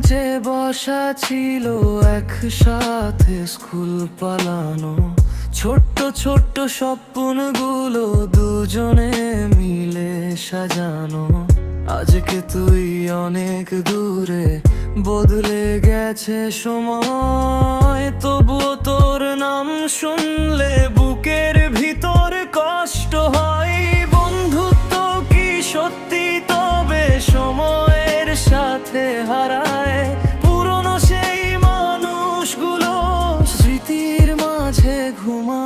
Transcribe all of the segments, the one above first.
বেঞ্চে বসা ছিল একসাথে স্কুল পালানো, ছোট্ট ছোট্ট স্বপ্নগুলো দুজনে মিলে সাজানো। আজকে তুই অনেক দূরে, বদলে গেছে সময়, তবুও তোর নাম শুনলে বুকের ভিতর কষ্ট হয়। বন্ধুত্ব কি সত্যি তবে সময়ের সাথে হারায়? পুরনো সেই মানুষগুলো স্মৃতির মাঝে ঘুমায়।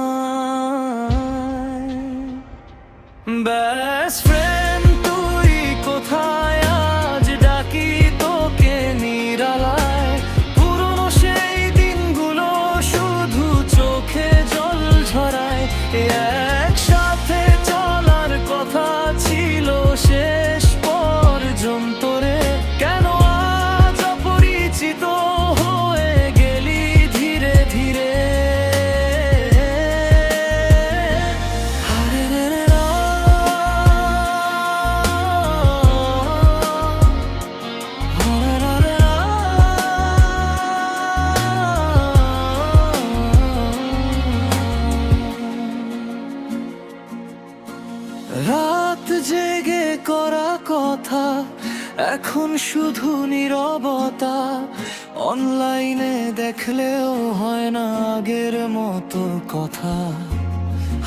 বেস্ট ফ্রেন্ড তুই কোথায় আজ, ডাকি তোকে নিরালায়। পুরনো সেই দিনগুলো শুধু চোখে জল ঝরায়। একসাথে চলার কথা ছিল শেষ পর্যন্ত রে, কেন আজ অপরিচিত হয়ে গেলি ধীরে ধীরে? হারে রে রে রা, হারে রা রে রা। রাত জেগে করা কথা এখন শুধু নীরবতা, অনলাইনে দেখলেও হয় না আগের মতো কথা।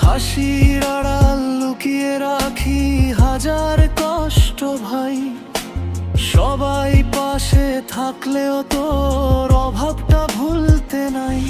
হাসির আড়াল লুকিয়ে রাখি হাজার কষ্ট ভাই, সবাই পাশে থাকলেও তোর অভাবটা ভুলতে নাই।